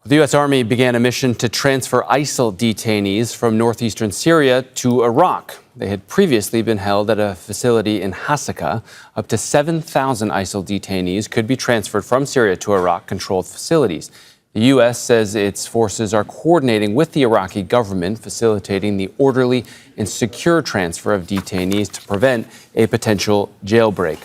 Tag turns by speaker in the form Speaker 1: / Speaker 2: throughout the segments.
Speaker 1: The U.S. Army began a mission to transfer ISIL detainees from northeastern Syria to Iraq. They had previously been held at a facility in Hasakah. Up to 7,000 ISIL detainees could be transferred from Syria to Iraq-controlled facilities. The U.S. says its forces are coordinating with the Iraqi government, facilitating the orderly and secure transfer of detainees to prevent a potential jailbreak.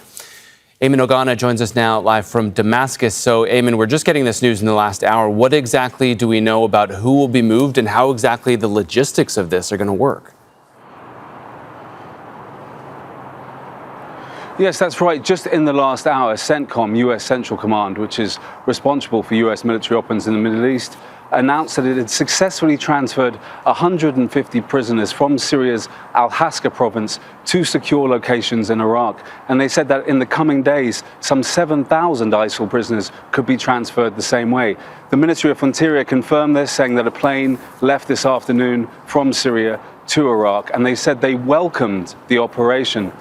Speaker 1: Eamon Ogana joins us now live from Damascus. So, Eamon, we're just getting this news in the last hour. What exactly do we know about who will be moved and how exactly the logistics of this are going to work?
Speaker 2: Yes, that's right. Just in the last hour, CENTCOM, US Central Command, which is responsible for US military operations in the Middle East, announced that it had successfully transferred 150 prisoners from Syria's Hasakah province to secure locations in Iraq. And they said that in the coming days, some 7,000 ISIL prisoners could be transferred the same way. The Ministry of Interior confirmed this, saying that a plane left this afternoon from Syria to Iraq, and they said they welcomed the operation.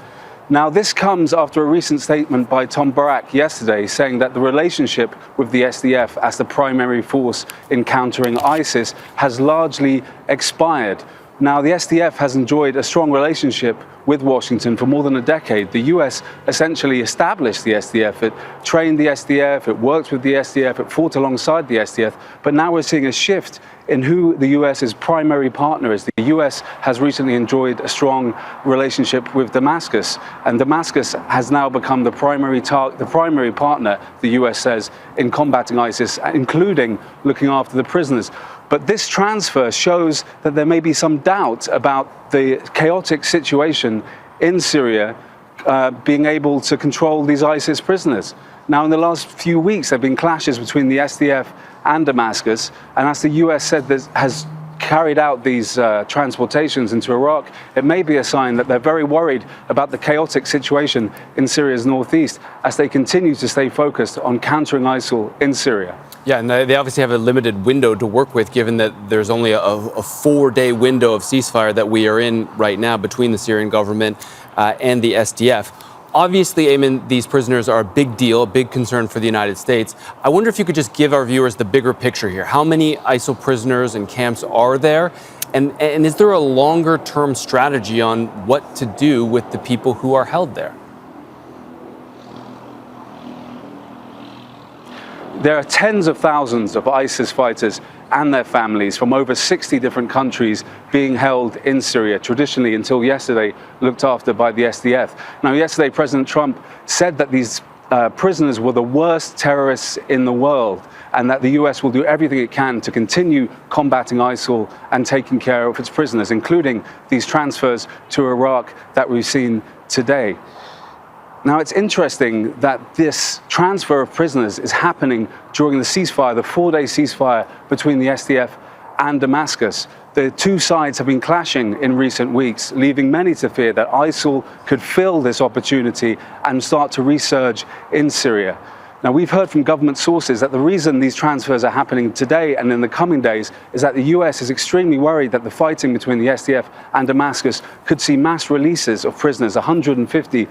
Speaker 2: Now, this comes after a recent statement by Tom Barak yesterday saying that the relationship with the SDF as the primary force in countering ISIS has largely expired. Now, the SDF has enjoyed a strong relationship with Washington for more than a decade. The US essentially established the SDF. It trained the SDF, it worked with the SDF, it fought alongside the SDF. But now we're seeing a shift in who the US's primary partner is. The US has recently enjoyed a strong relationship with Damascus, and Damascus has now become the primary partner, the US says, in combating ISIS, including looking after the prisoners. But this transfer shows that there may be some doubt about the chaotic situation in Syria being able to control these ISIS prisoners. Now, in the last few weeks, there have been clashes between the SDF and Damascus, and as the US said, has carried out these transportations into Iraq, it may be a sign that they're very worried about the chaotic situation in Syria's northeast as they continue to stay focused on countering ISIL in Syria.
Speaker 1: Yeah, and they obviously have a limited window to work with, given that there's only a 4-day window of ceasefire that we are in right now between the Syrian government and the SDF. Obviously, Eamon, these prisoners are a big deal, a big concern for the United States. I wonder if you could just give our viewers the bigger picture here. How many ISIL prisoners and camps are there? And is there a longer-term strategy on what to do with the people who are held there?
Speaker 2: There are tens of thousands of ISIS fighters and their families from over 60 different countries being held in Syria, traditionally until yesterday looked after by the SDF. Now, yesterday, President Trump said that these prisoners were the worst terrorists in the world, and that the US will do everything it can to continue combating ISIL and taking care of its prisoners, including these transfers to Iraq that we've seen today. Now, it's interesting that this transfer of prisoners is happening during the ceasefire, the 4-day ceasefire between the SDF and Damascus. The two sides have been clashing in recent weeks, leaving many to fear that ISIL could fill this opportunity and start to resurge in Syria. Now, we've heard from government sources that the reason these transfers are happening today and in the coming days is that the US is extremely worried that the fighting between the SDF and Damascus could see mass releases of prisoners. 120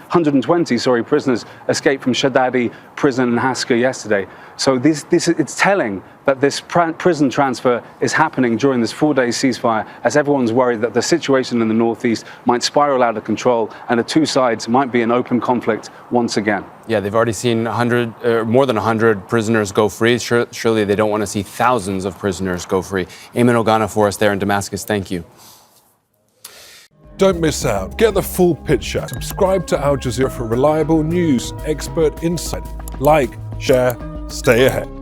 Speaker 2: prisoners escaped from Shaddadi prison in Hasakah yesterday. So it's telling that this prison transfer is happening during this 4-day ceasefire, as everyone's worried that the situation in the northeast might spiral out of control and the two sides might be in open conflict once again.
Speaker 1: Yeah, they've already seen more than 100 prisoners go free. Surely they don't want to see thousands of prisoners go free. Eamon Ogana for us there in Damascus. Thank you.
Speaker 3: Don't miss out. Get the full picture. Subscribe to Al Jazeera for reliable news, expert insight. Like, share, stay ahead.